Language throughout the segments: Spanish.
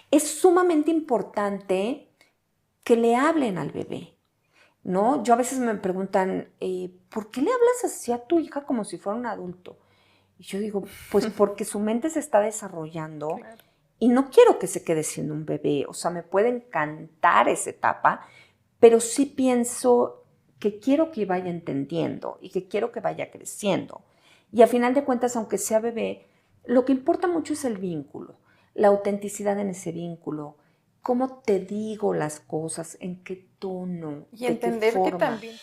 Es sumamente importante que le hablen al bebé, ¿no? Yo a veces me preguntan, ¿por qué le hablas así a tu hija como si fuera un adulto? Y yo digo, pues porque su mente se está desarrollando. Claro. Y no quiero que se quede siendo un bebé, o sea, me puede encantar esa etapa, pero sí pienso que quiero que vaya entendiendo y que quiero que vaya creciendo. Y a final de cuentas, aunque sea bebé, lo que importa mucho es el vínculo, la autenticidad en ese vínculo, cómo te digo las cosas, en qué tono, Y de qué entender que forma. también...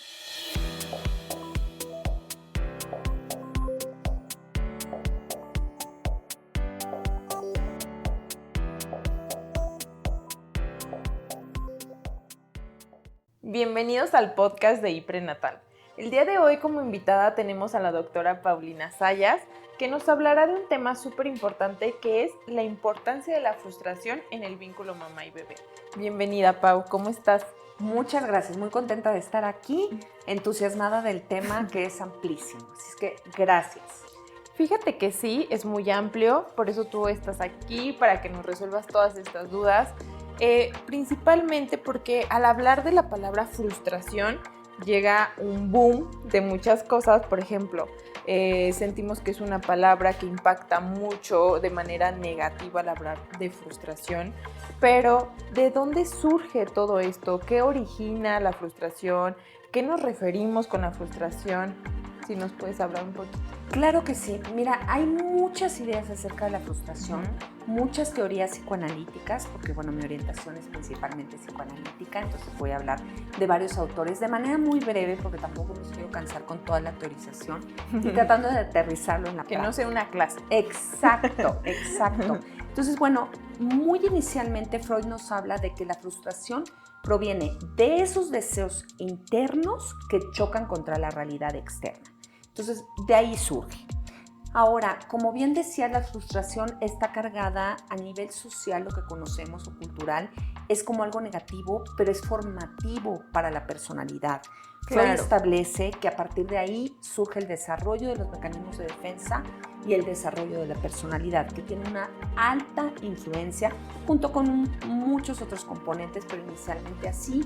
Bienvenidos al podcast de iPrenatal. El día de hoy como invitada tenemos a la doctora Paulina Sayas, que nos hablará de un tema súper importante que es la importancia de la frustración en el vínculo mamá y bebé. Bienvenida, Pau, ¿cómo estás? Muchas gracias, muy contenta de estar aquí, entusiasmada del tema que es amplísimo, así es que gracias. Fíjate que sí, es muy amplio, por eso tú estás aquí, para que nos resuelvas todas estas dudas. Principalmente porque al hablar de la palabra frustración llega un boom de muchas cosas. Por ejemplo, sentimos que es una palabra que impacta mucho de manera negativa al hablar de frustración, pero ¿de dónde surge todo esto? ¿Qué origina la frustración? ¿Qué nos referimos con la frustración? Si nos puedes hablar un poquito. Claro que sí. Mira, hay muchas ideas acerca de la frustración, muchas teorías psicoanalíticas, porque bueno, mi orientación es principalmente psicoanalítica, entonces voy a hablar de varios autores de manera muy breve, porque tampoco los quiero cansar con toda la teorización y tratando de aterrizarlo en la Que práctica. no sea una clase. Exacto, exacto. Entonces, bueno, muy inicialmente Freud nos habla de que la frustración proviene de esos deseos internos que chocan contra la realidad externa. Entonces, de ahí surge. Ahora, como bien decía, la frustración está cargada a nivel social, lo que conocemos o cultural, es como algo negativo, pero es formativo para la personalidad. Claro. Freud establece que a partir de ahí surge el desarrollo de los mecanismos de defensa y el desarrollo de la personalidad, que tiene una alta influencia junto con muchos otros componentes, pero inicialmente así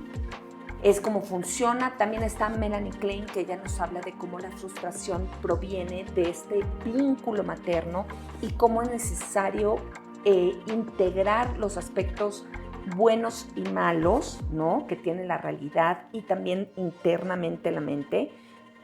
es como funciona. También está Melanie Klein, que ella nos habla de cómo la frustración proviene de este vínculo materno y cómo es necesario integrar los aspectos buenos y malos, ¿no?, que tiene la realidad y también internamente la mente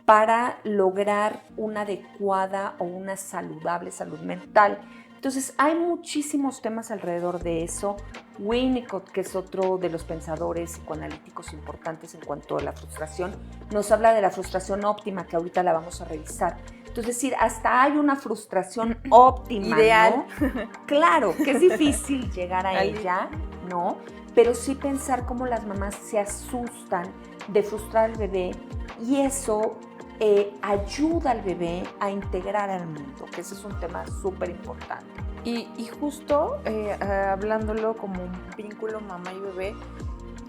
para lograr una adecuada o una saludable salud mental. Entonces, hay muchísimos temas alrededor de eso. Winnicott, que es otro de los pensadores psicoanalíticos importantes en cuanto a la frustración, nos habla de la frustración óptima, que ahorita la vamos a revisar. Entonces, es decir, hasta hay una frustración óptima, ideal, ¿no? Claro, que es difícil llegar a ella, ¿no? Pero sí pensar cómo las mamás se asustan de frustrar al bebé y eso ayuda al bebé a integrar al mundo, que ese es un tema súper importante. Y justo hablándolo como un vínculo mamá y bebé,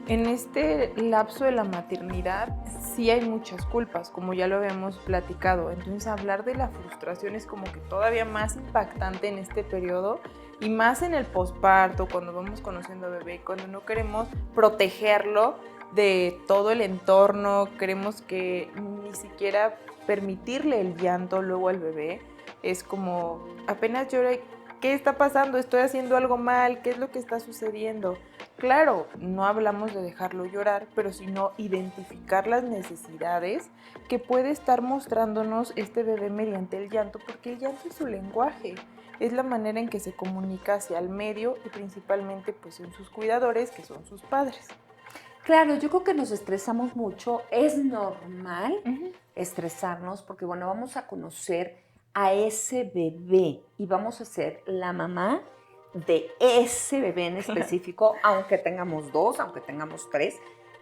en este lapso de la maternidad sí hay muchas culpas, como ya lo habíamos platicado. Entonces hablar de la frustración es como que todavía más impactante en este periodo y más en el posparto, cuando vamos conociendo al bebé, cuando no queremos protegerlo de todo el entorno, queremos que ni siquiera permitirle el llanto luego al bebé. Es como, apenas llora, ¿qué está pasando? ¿Estoy haciendo algo mal? ¿Qué es lo que está sucediendo? Claro, no hablamos de dejarlo llorar, pero sino identificar las necesidades que puede estar mostrándonos este bebé mediante el llanto, porque el llanto es su lenguaje, es la manera en que se comunica hacia el medio y principalmente pues en sus cuidadores, que son sus padres. Claro, yo creo que nos estresamos mucho, es normal estresarnos porque bueno, vamos a conocer a ese bebé y vamos a ser la mamá de ese bebé en específico, aunque tengamos 2, aunque tengamos 3,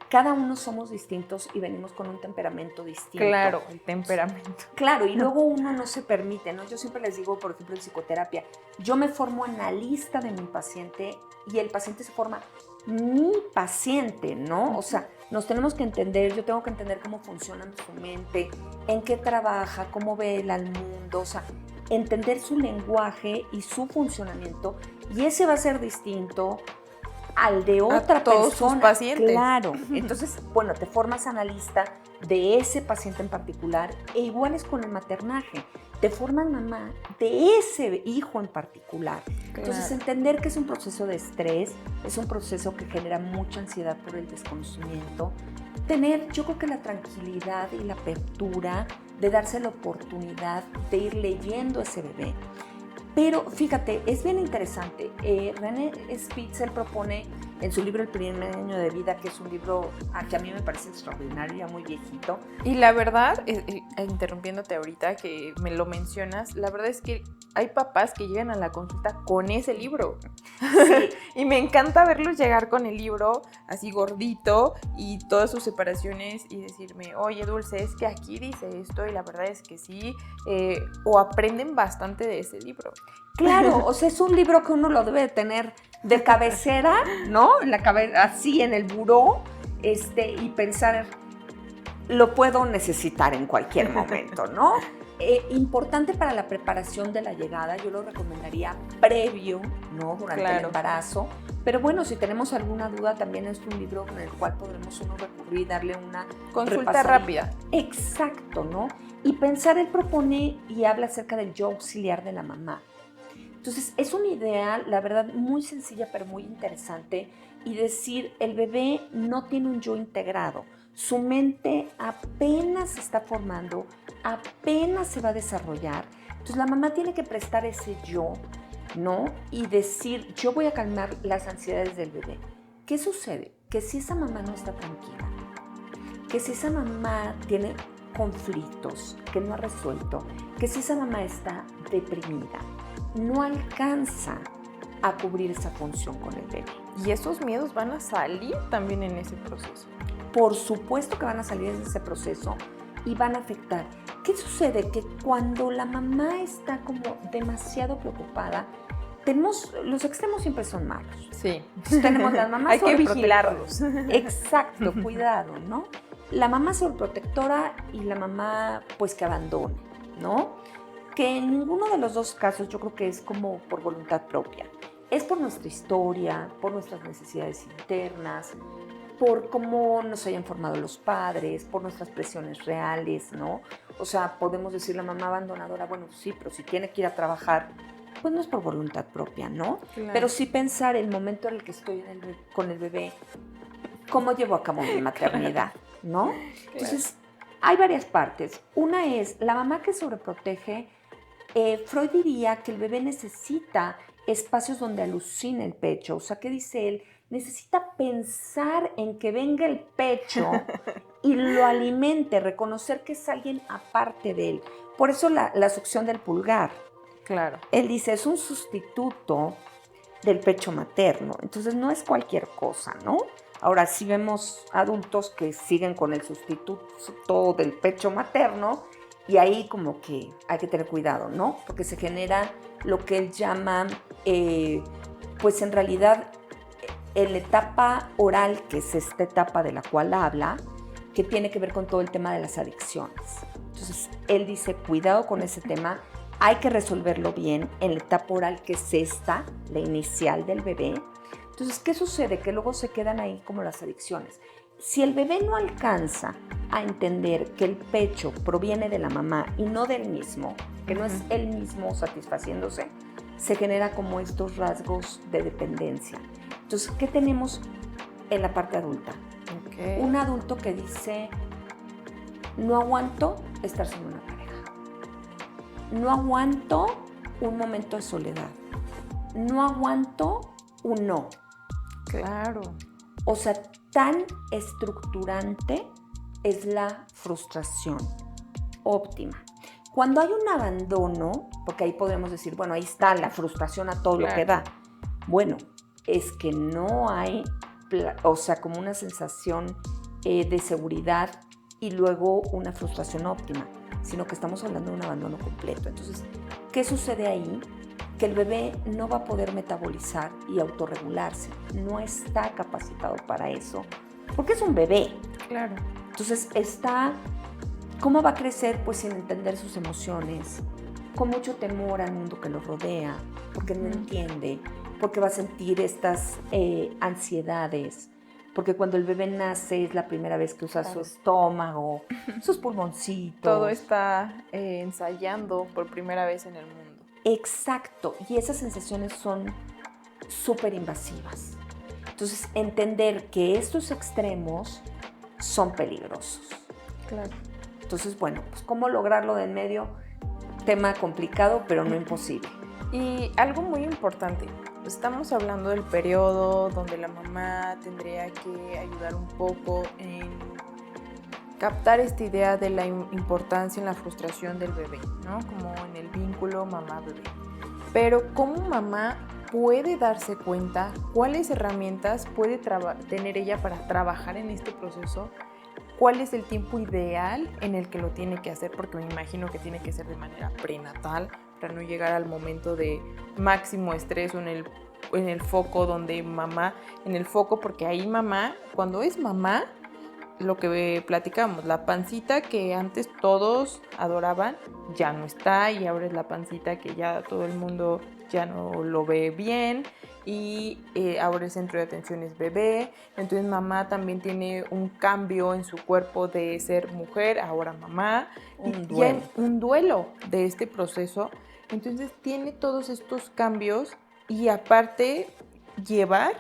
cada uno somos distintos y venimos con un temperamento distinto. Claro, el temperamento. Claro, y luego uno no se permite, ¿no? Yo siempre les digo, por ejemplo, en psicoterapia, yo me formo analista de mi paciente y el paciente se forma mi paciente, ¿no? O sea, nos tenemos que entender, yo tengo que entender cómo funciona su mente, en qué trabaja, cómo ve él al mundo, o sea, entender su lenguaje y su funcionamiento, y ese va a ser distinto al de otra a todos persona. tus pacientes. Claro. Entonces, bueno, te formas analista de ese paciente en particular, e igual es con el maternaje. Te formas mamá de ese hijo en particular. Entonces, entender que es un proceso de estrés, es un proceso que genera mucha ansiedad por el desconocimiento. Tener, yo creo que la tranquilidad y la apertura de darse la oportunidad de ir leyendo ese bebé. Pero fíjate, es bien interesante. René Spitzer propone en su libro El primer año de vida, que es un libro que a mí me parece extraordinario, ya muy viejito. Y la verdad, interrumpiéndote ahorita que me lo mencionas, la verdad es que hay papás que llegan a la consulta con ese libro. Sí. Y me encanta verlos llegar con el libro así gordito y todas sus separaciones y decirme, oye Dulce, es que aquí dice esto, y la verdad es que sí, o aprenden bastante de ese libro. Claro, o sea, es un libro que uno lo debe de tener de cabecera, ¿no? En la así en el buró, y pensar, lo puedo necesitar en cualquier momento, ¿no? Importante para la preparación de la llegada, yo lo recomendaría previo, ¿no? Durante el embarazo. Pero bueno, si tenemos alguna duda, también es un libro en el cual podremos uno recurrir, darle una consulta rápida. Exacto, ¿no? Y pensar, él propone y habla acerca del yo auxiliar de la mamá. Entonces, es una idea, la verdad, muy sencilla, pero muy interesante. Y decir, el bebé no tiene un yo integrado. Su mente apenas se está formando, apenas se va a desarrollar. Entonces, la mamá tiene que prestar ese yo, ¿no? Y decir, yo voy a calmar las ansiedades del bebé. ¿Qué sucede? Que si esa mamá no está tranquila, que si esa mamá tiene conflictos que no ha resuelto, que si esa mamá está deprimida, no alcanza a cubrir esa función con el bebé. Y esos miedos van a salir también en ese proceso. Por supuesto que van a salir en ese proceso y van a afectar. ¿Qué sucede? Que cuando la mamá está como demasiado preocupada, los extremos siempre son malos. Sí. Tenemos las mamás hay que vigilarlos. Exacto, cuidado, ¿no? La mamá sobreprotectora y la mamá, pues, que abandona, ¿no? Que en ninguno de los dos casos yo creo que es como por voluntad propia. Es por nuestra historia, por nuestras necesidades internas, por cómo nos hayan formado los padres, por nuestras presiones reales, ¿no? O sea, podemos decir la mamá abandonadora, bueno, sí, pero si tiene que ir a trabajar, pues no es por voluntad propia, ¿no? Claro. Pero sí pensar el momento en el que estoy con el bebé, cómo llevo a cabo mi maternidad, ¿no? Claro. Entonces, hay varias partes. Una es la mamá que sobreprotege. Freud diría que el bebé necesita espacios donde alucine el pecho. O sea, ¿qué dice él? Necesita pensar en que venga el pecho y lo alimente, reconocer que es alguien aparte de él. Por eso la succión del pulgar. Claro. Él dice, es un sustituto del pecho materno. Entonces, no es cualquier cosa, ¿no? Ahora, sí vemos adultos que siguen con el sustituto del pecho materno, y ahí como que hay que tener cuidado, ¿no? Porque se genera lo que él llama, pues en realidad, en la etapa oral, que es esta etapa de la cual habla, que tiene que ver con todo el tema de las adicciones. Entonces, él dice, cuidado con ese tema, hay que resolverlo bien en la etapa oral, que es esta, la inicial del bebé. Entonces, ¿qué sucede? Que luego se quedan ahí como las adicciones. Si el bebé no alcanza a entender que el pecho proviene de la mamá y no del mismo, que no es él mismo satisfaciéndose, se genera como estos rasgos de dependencia. Entonces, ¿qué tenemos en la parte adulta? Okay. Un adulto que dice, no aguanto estar sin una pareja, no aguanto un momento de soledad, no aguanto un no. Claro. O sea, tan estructurante es la frustración óptima. Cuando hay un abandono, porque ahí podemos decir, bueno, ahí está la frustración a todo lo que da. Bueno, es que no hay, o sea, como una sensación de seguridad y luego una frustración óptima, sino que estamos hablando de un abandono completo. Entonces, ¿qué sucede ahí? Que el bebé no va a poder metabolizar y autorregularse, no está capacitado para eso, porque es un bebé. Claro. Entonces ¿cómo va a crecer? Pues sin entender sus emociones, con mucho temor al mundo que lo rodea, porque no entiende, porque va a sentir estas ansiedades, porque cuando el bebé nace es la primera vez que usa su estómago, sus pulmoncitos. Todo está ensayando por primera vez en el mundo. Exacto, y esas sensaciones son súper invasivas. Entonces, entender que estos extremos son peligrosos. Claro. Entonces, bueno, pues cómo lograrlo de en medio, tema complicado, pero no imposible. Y algo muy importante, estamos hablando del periodo donde la mamá tendría que ayudar un poco en captar esta idea de la importancia en la frustración del bebé, ¿no? Como en el vínculo mamá-bebé. Pero ¿cómo mamá puede darse cuenta cuáles herramientas puede tener ella para trabajar en este proceso? ¿Cuál es el tiempo ideal en el que lo tiene que hacer? Porque me imagino que tiene que ser de manera prenatal para no llegar al momento de máximo estrés o en el foco donde mamá, en el foco, porque ahí mamá, cuando es mamá, lo que platicamos, la pancita que antes todos adoraban ya no está y ahora es la pancita que ya todo el mundo ya no lo ve bien y ahora el centro de atención es bebé, entonces mamá también tiene un cambio en su cuerpo de ser mujer, ahora mamá, y hay un duelo de este proceso, entonces tiene todos estos cambios y aparte llevar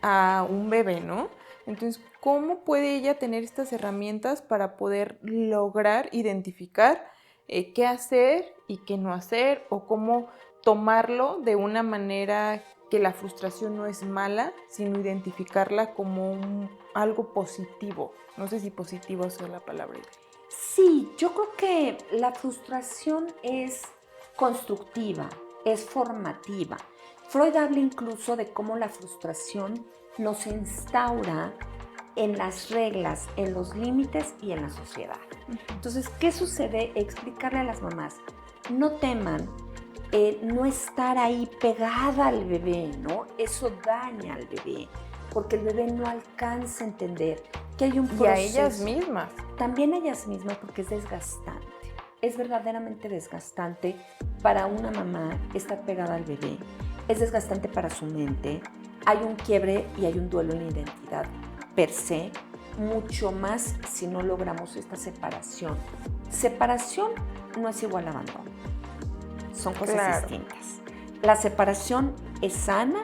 a un bebé, ¿no? Entonces, ¿cómo puede ella tener estas herramientas para poder lograr identificar qué hacer y qué no hacer o cómo tomarlo de una manera que la frustración no es mala, sino identificarla como algo positivo? No sé si positivo sea la palabra. Sí, yo creo que la frustración es constructiva, es formativa. Freud habla incluso de cómo la frustración nos instaura en las reglas, en los límites y en la sociedad. Entonces, ¿qué sucede? Explicarle a las mamás, no teman no estar ahí pegada al bebé, ¿no? Eso daña al bebé, porque el bebé no alcanza a entender que hay un proceso. Y a ellas mismas. También a ellas mismas, porque es desgastante. Es verdaderamente desgastante para una mamá estar pegada al bebé. Es desgastante para su mente. Hay un quiebre y hay un duelo en la identidad per se, mucho más si no logramos esta separación. Separación no es igual a abandono. Son cosas distintas. La separación es sana,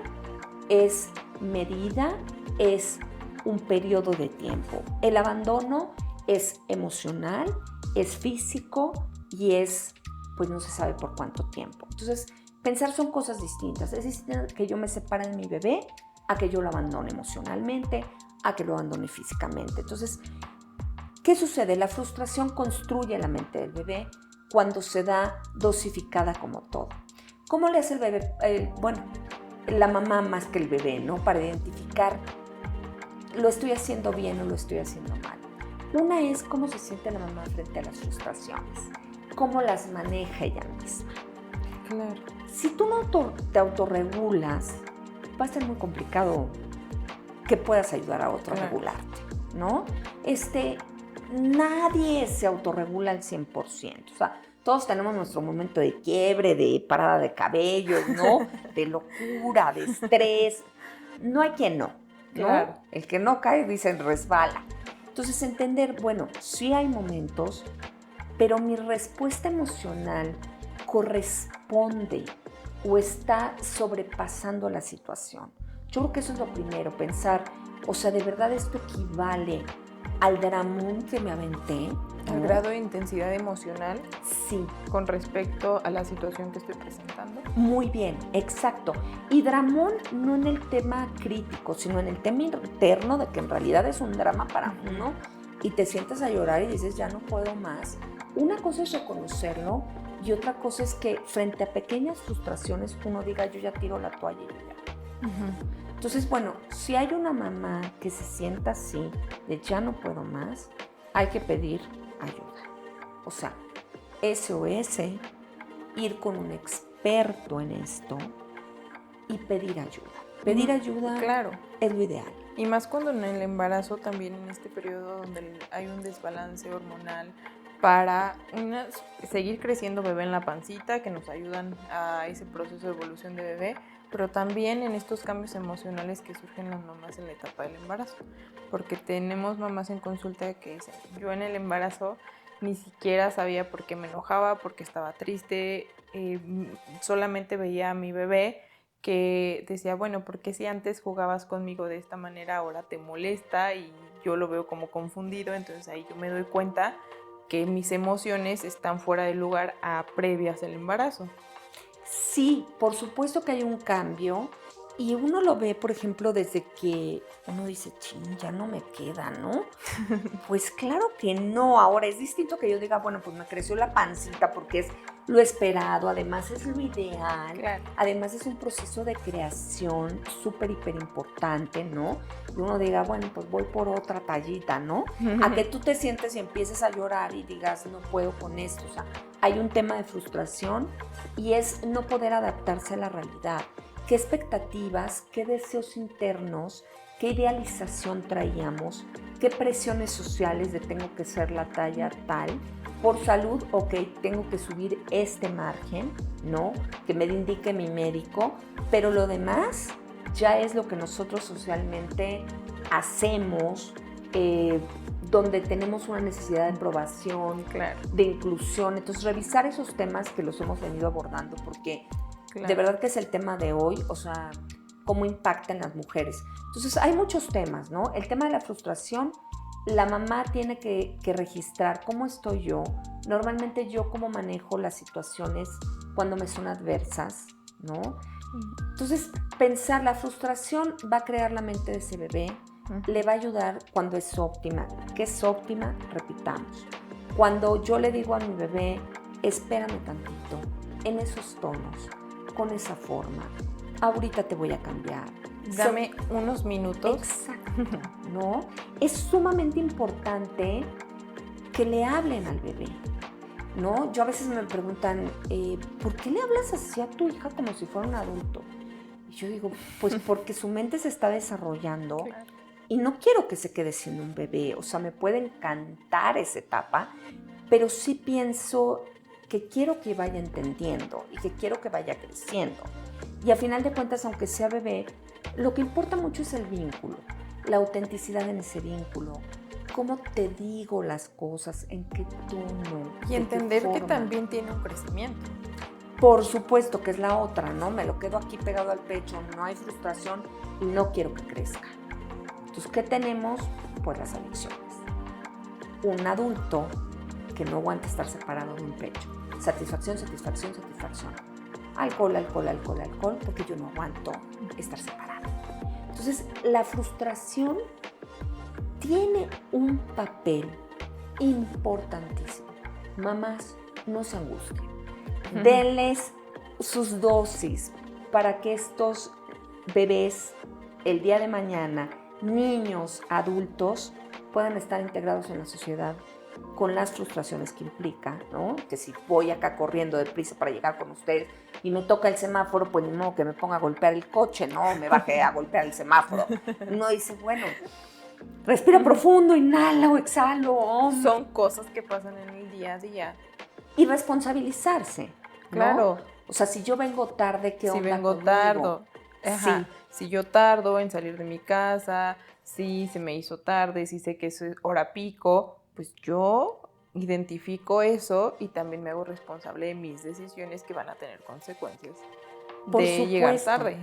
es medida, es un periodo de tiempo. El abandono es emocional, es físico y es, pues no se sabe por cuánto tiempo. Entonces, pensar son cosas distintas. Es distinto que yo me separe de mi bebé a que yo lo abandone emocionalmente, a que lo abandone físicamente. Entonces, ¿qué sucede? La frustración construye la mente del bebé cuando se da dosificada como todo. ¿Cómo le hace el bebé? Bueno, la mamá más que el bebé, ¿no? Para identificar, ¿lo estoy haciendo bien o lo estoy haciendo mal? Una es cómo se siente la mamá frente a las frustraciones, cómo las maneja ella misma. Claro. Si tú no te autorregulas, va a ser muy complicado que puedas ayudar a otro a regularte, ¿no? Nadie se autorregula al 100%. O sea, todos tenemos nuestro momento de quiebre, de parada de cabello, ¿no? De locura, de estrés. No hay quien no, ¿no? Claro. El que no cae, dicen, resbala. Entonces, entender, bueno, sí hay momentos, pero mi respuesta emocional corresponde o está sobrepasando la situación. Yo creo que eso es lo primero, pensar, o sea, ¿de verdad esto equivale al dramón que me aventé? ¿Al grado de intensidad emocional? Sí. ¿Con respecto a la situación que estoy presentando? Muy bien, exacto. Y dramón no en el tema crítico, sino en el tema interno de que en realidad es un drama para uno y te sientas a llorar y dices, ya no puedo más. Una cosa es reconocerlo y otra cosa es que frente a pequeñas frustraciones uno diga, yo ya tiro la toalla y yo ya. Entonces, bueno, si hay una mamá que se sienta así, de ya no puedo más, hay que pedir ayuda. O sea, SOS, ir con un experto en esto y pedir ayuda. Pedir ayuda, claro, es lo ideal. Y más cuando en el embarazo, también en este periodo donde hay un desbalance hormonal, para seguir creciendo bebé en la pancita, que nos ayudan a ese proceso de evolución de bebé, pero también en estos cambios emocionales que surgen las mamás en la etapa del embarazo, porque tenemos mamás en consulta que dicen, yo en el embarazo ni siquiera sabía por qué me enojaba, por qué estaba triste, solamente veía a mi bebé que decía, bueno, ¿por qué si antes jugabas conmigo de esta manera ahora te molesta? Y yo lo veo como confundido, entonces ahí yo me doy cuenta que mis emociones están fuera de lugar a previas al embarazo. Sí, por supuesto que hay un cambio y uno lo ve, por ejemplo, desde que uno dice, chin, ya no me queda, ¿no? Pues claro que no. Ahora es distinto que yo diga, bueno, pues me creció la pancita porque es lo esperado, además es lo ideal, Claro. además es un proceso de creación súper, hiper importante, ¿no? Y uno diga, bueno, pues voy por otra tallita, ¿no? A que tú te sientes y empieces a llorar y digas, no puedo con esto. O sea, hay un tema de frustración y es no poder adaptarse a la realidad. ¿Qué expectativas, qué deseos internos, qué idealización traíamos, qué presiones sociales de tengo que ser la talla tal? Por salud, ok, tengo que subir este margen, ¿no? Que me indique mi médico, pero lo demás ya es lo que nosotros socialmente hacemos, donde tenemos una necesidad de aprobación, Claro. de inclusión. Entonces, revisar esos temas que los hemos venido abordando, porque Claro. de verdad que es el tema de hoy, o sea, cómo impacta en las mujeres. Entonces, hay muchos temas, ¿no? El tema de la frustración, la mamá tiene que registrar cómo estoy yo. Normalmente yo cómo manejo las situaciones cuando me son adversas, ¿no? Entonces, pensar la frustración va a crear la mente de ese bebé, le va a ayudar cuando es óptima. ¿Qué es óptima? Repitamos. Cuando yo le digo a mi bebé, espérame tantito, en esos tonos, con esa forma, ahorita te voy a cambiar. Dame unos minutos. Exacto, ¿no? Es sumamente importante que le hablen al bebé, ¿no? Yo a veces me preguntan, ¿por qué le hablas así a tu hija como si fuera un adulto? Y yo digo, pues porque su mente se está desarrollando. Claro. Y no quiero que se quede siendo un bebé, o sea, me puede encantar esa etapa, pero sí pienso que quiero que vaya entendiendo y que quiero que vaya creciendo. Y a final de cuentas, aunque sea bebé, lo que importa mucho es el vínculo, la autenticidad en ese vínculo, cómo te digo las cosas, en qué tono. Y entender que también tiene un crecimiento. Por supuesto que es la otra, ¿no? Me lo quedo aquí pegado al pecho, no hay frustración y no quiero que crezca. Entonces, ¿qué tenemos? Pues las adicciones. Un adulto que no aguanta estar separado de un pecho. Satisfacción, satisfacción, satisfacción. Alcohol, alcohol, alcohol, alcohol, porque yo no aguanto estar separado. Entonces, la frustración tiene un papel importantísimo. Mamás, no se angustien. Denles sus dosis para que estos bebés, el día de mañana, niños, adultos, puedan estar integrados en la sociedad con las frustraciones que implica, ¿no? Que si voy acá corriendo deprisa para llegar con ustedes y me toca el semáforo, pues ni modo que me ponga a golpear el coche, ¿no? Me baje a golpear el semáforo. Uno dice, bueno, respira profundo, inhala o exhalo. Son cosas que pasan en el día a día. Y responsabilizarse, ¿no? Claro. O sea, si yo vengo tarde, ¿qué onda Si vengo conmigo? tarde, ajá. Sí. Si yo tardo en salir de mi casa, si se me hizo tarde, si sé que es hora pico, pues yo identifico eso y también me hago responsable de mis decisiones que van a tener consecuencias Por de supuesto. llegar tarde.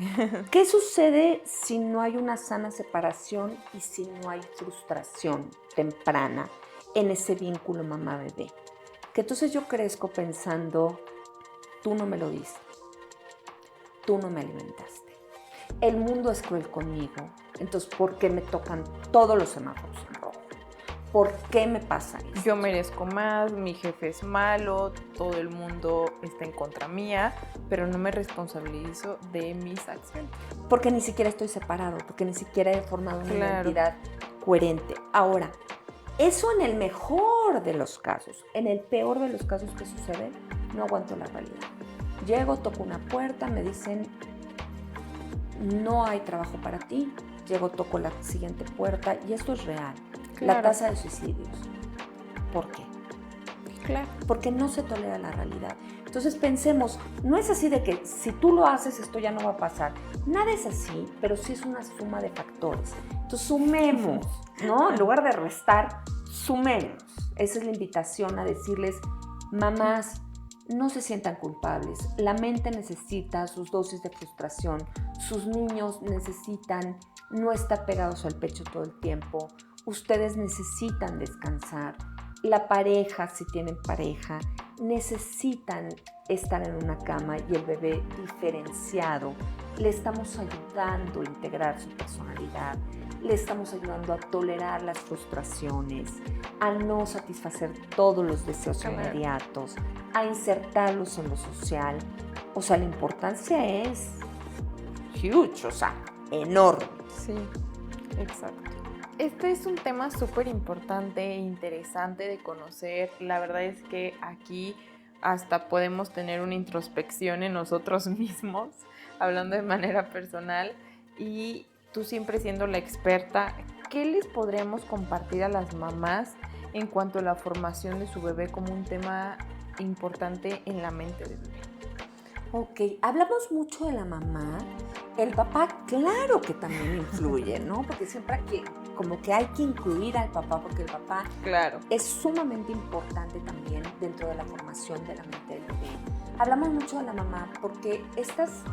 ¿Qué sucede si no hay una sana separación y si no hay frustración temprana en ese vínculo mamá-bebé? Que entonces yo crezco pensando, tú no me lo diste, tú no me alimentaste, el mundo es cruel conmigo, entonces ¿por qué me tocan todos los semáforos en rojo? ¿Por qué me pasa esto? Yo merezco más, mi jefe es malo, todo el mundo está en contra mía, pero no me responsabilizo de mis acciones. Porque ni siquiera estoy separado, porque ni siquiera he formado una Claro. identidad coherente. Ahora, eso en el mejor de los casos. En el peor de los casos que sucede, no aguanto la realidad. Llego, toco una puerta, me dicen, no hay trabajo para ti. Llego, toco la siguiente puerta y esto es real. Claro. La tasa de suicidios. ¿Por qué? Claro. porque no se tolera la realidad. Entonces pensemos, no es así de que si tú lo haces esto ya no va a pasar. Nada es así, pero sí es una suma de factores. Entonces sumemos, ¿no? En lugar de restar, sumemos. Esa es la invitación a decirles, mamás, no se sientan culpables. La mente necesita sus dosis de frustración. Sus niños necesitan no estar pegados al pecho todo el tiempo. Ustedes necesitan descansar. La pareja, si tienen pareja, necesitan estar en una cama y el bebé diferenciado. Le estamos ayudando a integrar su personalidad. Le estamos ayudando a tolerar las frustraciones, a no satisfacer todos los deseos inmediatos, a insertarlos en lo social. O sea, la importancia es huge, o sea, enorme. Sí, exacto. Este es un tema súper importante e interesante de conocer. La verdad es que aquí hasta podemos tener una introspección en nosotros mismos, hablando de manera personal. Y tú siempre siendo la experta, ¿qué les podremos compartir a las mamás en cuanto a la formación de su bebé como un tema importante en la mente del bebé? Ok, hablamos mucho de la mamá. El papá, claro que también influye, ¿no? Porque siempre como que hay que incluir al papá, porque el papá Claro. es sumamente importante también dentro de la formación de la mente del bebé. Hablamos mucho de la mamá porque estas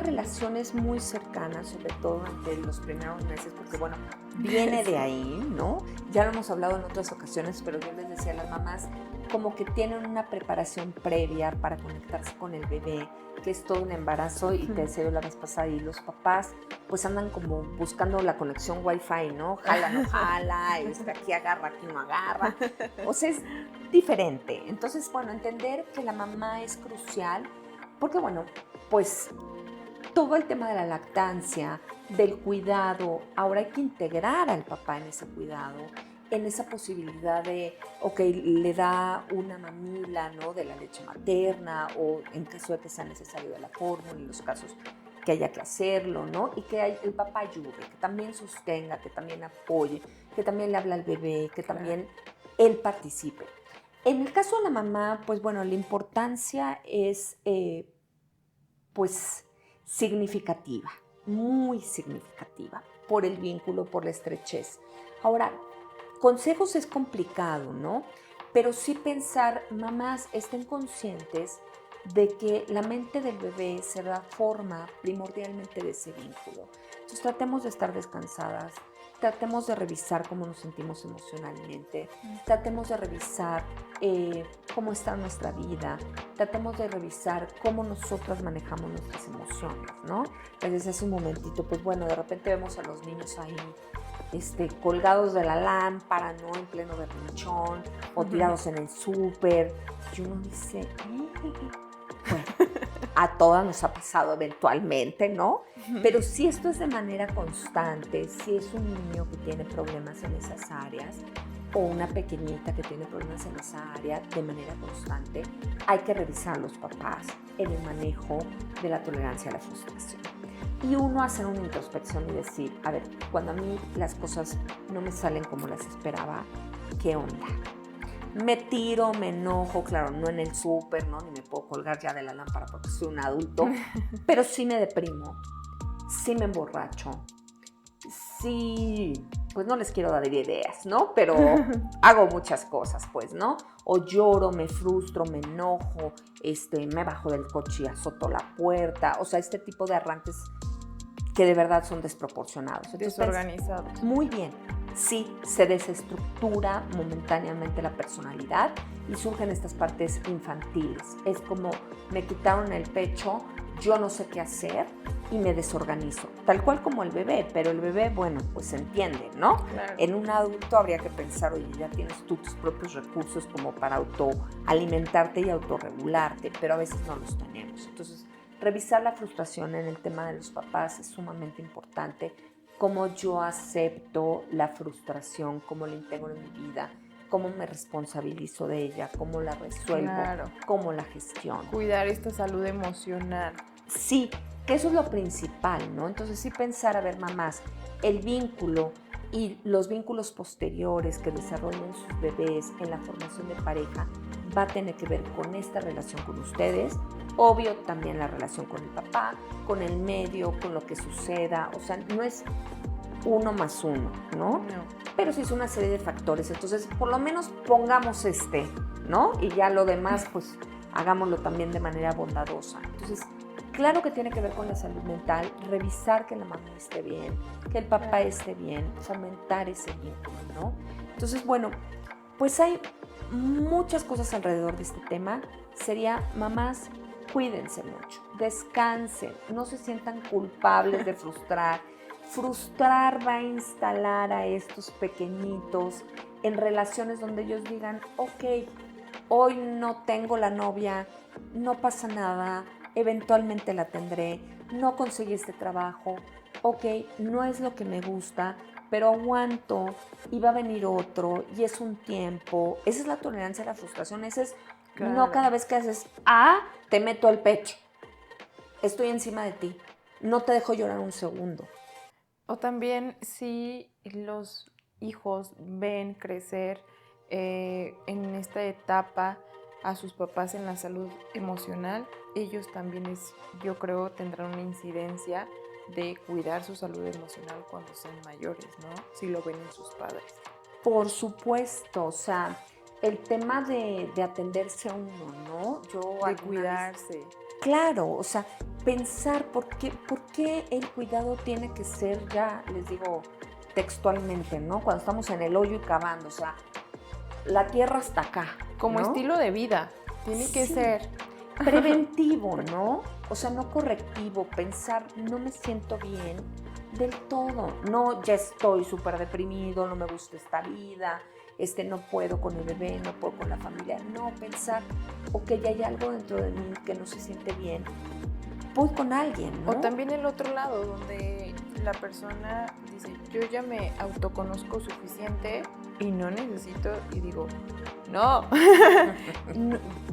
relaciones muy cercanas, sobre todo durante los primeros meses, porque bueno, viene de ahí, ¿no? Ya lo hemos hablado en otras ocasiones, pero yo les decía a las mamás como que tienen una preparación previa para conectarse con el bebé, que es todo un embarazo, y te decía yo la vez pasada, y los papás pues andan como buscando la conexión Wi-Fi, ¿no? Jala, no jala, aquí agarra, aquí no agarra. O sea, es diferente. Entonces, bueno, entender que la mamá es crucial, porque bueno, pues todo el tema de la lactancia, del cuidado, ahora hay que integrar al papá en ese cuidado, en esa posibilidad de, ok, le da una mamila, ¿no? De la leche materna, o en caso de que sea necesario de la fórmula, en los casos que haya que hacerlo, ¿no? Y que el papá ayude, que también sostenga, que también apoye, que también le hable al bebé, que también él participe. En el caso de la mamá, pues bueno, la importancia es, pues, significativa, muy significativa, por el vínculo, por la estrechez. Ahora, consejos es complicado, ¿no? Pero sí pensar, mamás, estén conscientes de que la mente del bebé se da forma primordialmente de ese vínculo. Entonces tratemos de estar descansadas, tratemos de revisar cómo nos sentimos emocionalmente, tratemos de revisar cómo está nuestra vida, tratemos de revisar cómo nosotras manejamos nuestras emociones, ¿no? Les decía hace un momentito, pues bueno, de repente vemos a los niños ahí colgados de la lámpara, ¿no? En pleno berrinchón, o tirados en el súper, y uno dice, bueno, a todas nos ha pasado eventualmente, ¿no? Pero si esto es de manera constante, si es un niño que tiene problemas en esas áreas, o una pequeñita que tiene problemas en esa área de manera constante, hay que revisar los papás en el manejo de la tolerancia a la frustración. Y uno hacer una introspección y decir, a ver, cuando a mí las cosas no me salen como las esperaba, ¿qué onda? Me tiro, me enojo, claro, no en el súper, ¿no? Ni me puedo colgar ya de la lámpara porque soy un adulto, pero sí me deprimo, sí me emborracho, sí, pues no les quiero dar ideas, ¿no? Pero hago muchas cosas, pues, ¿no? O lloro, me frustro, me enojo, me bajo del coche y azoto la puerta, o sea, este tipo de arranques que de verdad son desproporcionados. Entonces, desorganizados. Muy bien. Sí, se desestructura momentáneamente la personalidad y surgen estas partes infantiles. Es como me quitaron el pecho, yo no sé qué hacer y me desorganizo. Tal cual como el bebé, pero el bebé, bueno, pues se entiende, ¿no? Claro. En un adulto habría que pensar, oye, ya tienes tú tus propios recursos como para autoalimentarte y autorregularte, pero a veces no los tenemos. Entonces, revisar la frustración en el tema de los papás es sumamente importante. Cómo yo acepto la frustración, cómo la integro en mi vida, cómo me responsabilizo de ella, cómo la resuelvo, cómo la gestiono. Cuidar esta salud emocional. Sí, que eso es lo principal, ¿no? Entonces sí pensar, a ver, mamás, el vínculo y los vínculos posteriores que desarrollan sus bebés en la formación de pareja va a tener que ver con esta relación con ustedes, obvio también la relación con el papá, con el medio, con lo que suceda, o sea, no es 1 más 1, ¿no? Pero sí es una serie de factores, entonces por lo menos pongamos ¿no? Y ya lo demás, pues hagámoslo también de manera bondadosa. Entonces, claro que tiene que ver con la salud mental, revisar que la mamá esté bien, que el papá esté bien, fomentar ese vínculo, ¿no? Entonces, bueno, pues hay muchas cosas alrededor de este tema. Sería, mamás, cuídense mucho, descansen, no se sientan culpables de frustrar. Frustrar va a instalar a estos pequeñitos en relaciones donde ellos digan, ok, hoy no tengo la novia, no pasa nada, eventualmente la tendré, no conseguí este trabajo, ok, no es lo que me gusta, pero aguanto y va a venir otro y es un tiempo. Esa es la tolerancia a la frustración, ese es Claro. no cada vez que haces te meto al pecho, estoy encima de ti, no te dejo llorar un segundo. O también si los hijos ven crecer en esta etapa a sus papás en la salud emocional, ellos también yo creo tendrán una incidencia de cuidar su salud emocional cuando sean mayores, ¿no? Si lo ven en sus padres. Por supuesto, o sea, el tema de atenderse a uno, ¿no? De cuidarse. Claro, o sea, pensar por qué el cuidado tiene que ser, ya les digo textualmente, ¿no? Cuando estamos en el hoyo y cavando, o sea, la tierra hasta acá. Como ¿no? estilo de vida, tiene que ser preventivo, ¿no? O sea, no correctivo, pensar, no me siento bien del todo, no, ya estoy súper deprimido, no me gusta esta vida, no puedo con el bebé, no puedo con la familia, no, pensar, ok, ya hay algo dentro de mí que no se siente bien, voy con alguien, ¿no? O también el otro lado, donde la persona dice, yo ya me autoconozco suficiente y no necesito, y digo, no,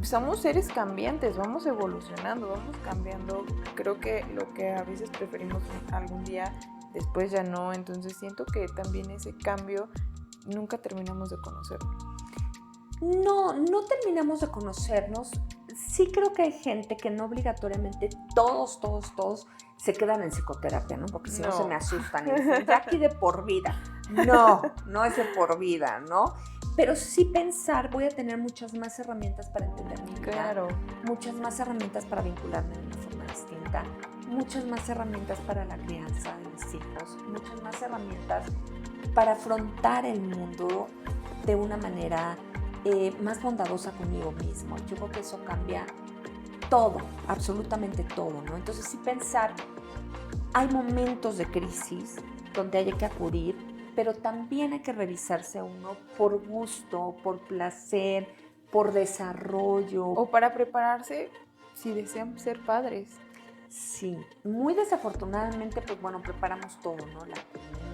somos seres cambiantes, vamos evolucionando, vamos cambiando. Creo que lo que a veces preferimos algún día, después ya no, entonces siento que también ese cambio nunca terminamos de conocerlo. No terminamos de conocernos. Sí creo que hay gente que no obligatoriamente todos se quedan en psicoterapia, ¿no? Porque si no se me asustan y dicen, ya aquí de por vida. No es de por vida, ¿no? Pero sí pensar, voy a tener muchas más herramientas para entender mi vida. Claro. Muchas más herramientas para vincularme de una forma distinta. Muchas más herramientas para la crianza de mis hijos. Muchas más herramientas para afrontar el mundo de una manera más bondadosa conmigo mismo. Yo creo que eso cambia todo, absolutamente todo, ¿no? Entonces sí pensar, hay momentos de crisis donde hay que acudir, pero también hay que revisarse a uno por gusto, por placer, por desarrollo. O para prepararse si desean ser padres. Sí, muy desafortunadamente, pues bueno, preparamos todo, ¿no? La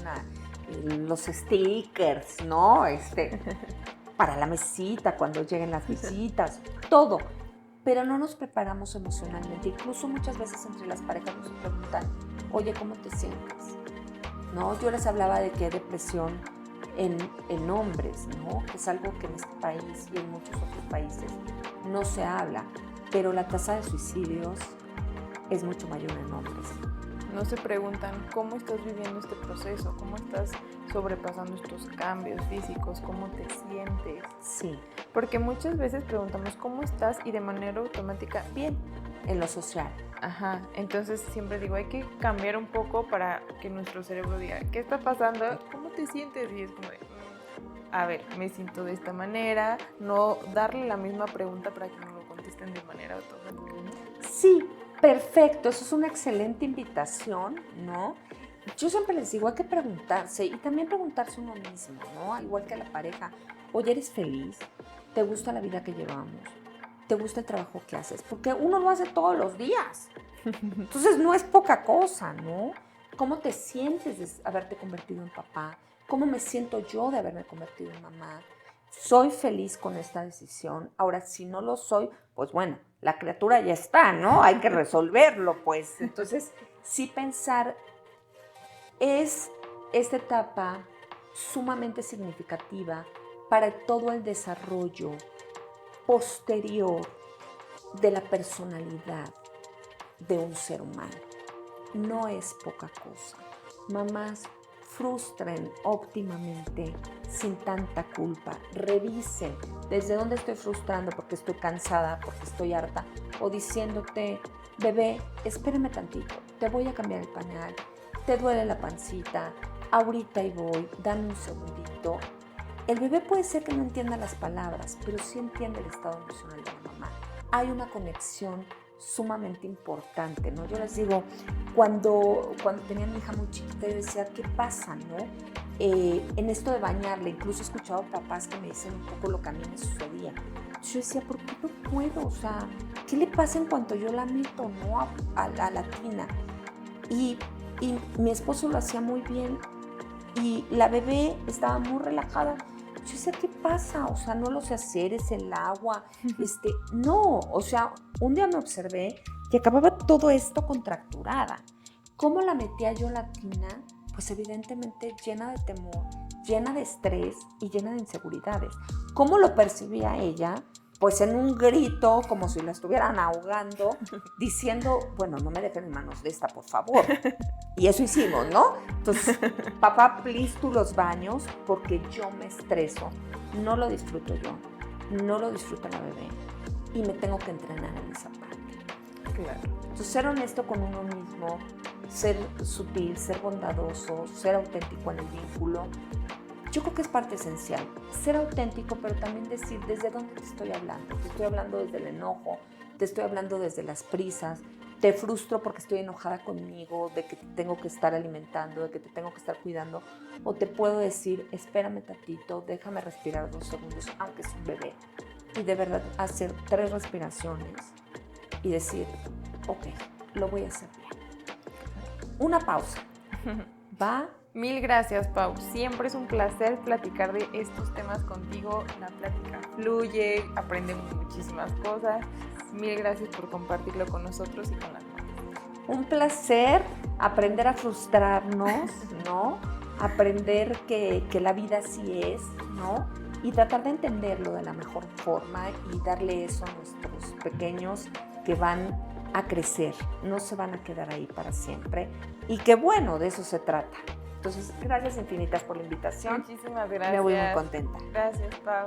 cuna, los stickers, ¿no? Para la mesita, cuando lleguen las visitas, todo. Pero no nos preparamos emocionalmente. Incluso muchas veces entre las parejas nos preguntan, oye, ¿cómo te sientes? ¿No? Yo les hablaba de que hay depresión en hombres, ¿no? Que es algo que en este país y en muchos otros países no se habla. Pero la tasa de suicidios es mucho mayor en hombres. No se preguntan cómo estás viviendo este proceso, cómo estás sobrepasando estos cambios físicos, cómo te sientes. Sí. Porque muchas veces preguntamos cómo estás y de manera automática, bien. En lo social. Ajá, entonces siempre digo, hay que cambiar un poco para que nuestro cerebro diga, ¿qué está pasando? ¿Cómo te sientes? Y es como de, a ver, me siento de esta manera, no darle la misma pregunta para que no lo contesten de manera automática, ¿no? Sí, perfecto, eso es una excelente invitación, ¿no? Yo siempre les digo, hay que preguntarse y también preguntarse uno mismo, ¿no? Al igual que a la pareja, oye, ¿eres feliz? ¿Te gusta la vida que llevamos? ¿Te gusta el trabajo que haces? Porque uno lo hace todos los días. Entonces no es poca cosa, ¿no? ¿Cómo te sientes de haberte convertido en papá? ¿Cómo me siento yo de haberme convertido en mamá? ¿Soy feliz con esta decisión? Ahora, si no lo soy, pues bueno, la criatura ya está, ¿no? Hay que resolverlo, pues. Entonces, sí pensar, es esta etapa sumamente significativa para todo el desarrollo posterior de la personalidad de un ser humano. No es poca cosa. Mamás, frustren óptimamente, sin tanta culpa. Revisen desde dónde estoy frustrando, porque estoy cansada, porque estoy harta, o diciéndote, bebé, espérame tantito, te voy a cambiar el pañal, te duele la pancita, ahorita y voy, dame un segundito. El bebé puede ser que no entienda las palabras, pero sí entiende el estado emocional de la mamá. Hay una conexión sumamente importante, ¿no? Yo les digo, cuando tenía a mi hija muy chiquita, yo decía, ¿qué pasa, no? En esto de bañarla, incluso he escuchado papás que me dicen un poco lo que a mí me sucedía. Yo decía, ¿por qué no puedo? O sea, ¿qué le pasa en cuanto yo la meto, no? A la tina. Y mi esposo lo hacía muy bien y la bebé estaba muy relajada. Yo decía, ¿qué pasa? O sea, no lo sé hacer, es el agua. No, o sea, un día me observé que acababa todo esto contracturada. ¿Cómo la metía yo en la tina? Pues evidentemente llena de temor, llena de estrés y llena de inseguridades. ¿Cómo lo percibía ella? Pues en un grito, como si la estuvieran ahogando, diciendo, bueno, no me dejen en manos de esta, por favor. Y eso hicimos, ¿no? Entonces, papá, please, tú los baños, porque yo me estreso. No lo disfruto yo, no lo disfruta la bebé. Y me tengo que entrenar en esa parte. Claro. Entonces, ser honesto con uno mismo, ser sutil, ser bondadoso, ser auténtico en el vínculo, yo creo que es parte esencial. Ser auténtico, pero también decir desde dónde te estoy hablando. Te estoy hablando desde el enojo, te estoy hablando desde las prisas, te frustro porque estoy enojada conmigo, de que te tengo que estar alimentando, de que te tengo que estar cuidando. O te puedo decir, espérame tantito, déjame respirar 2 segundos, aunque es un bebé. Y de verdad hacer 3 respiraciones y decir, ok, lo voy a hacer bien. Una pausa. Va. Mil gracias, Pau. Siempre es un placer platicar de estos temas contigo. La plática fluye, aprendemos muchísimas cosas. Mil gracias por compartirlo con nosotros y con las mamás. Un placer aprender a frustrarnos, ¿no? Aprender que la vida así es, ¿no? Y tratar de entenderlo de la mejor forma y darle eso a nuestros pequeños que van a crecer, no se van a quedar ahí para siempre. Y que bueno, de eso se trata. Entonces, gracias infinitas por la invitación. Muchísimas gracias. Me voy muy contenta. Gracias, Pau.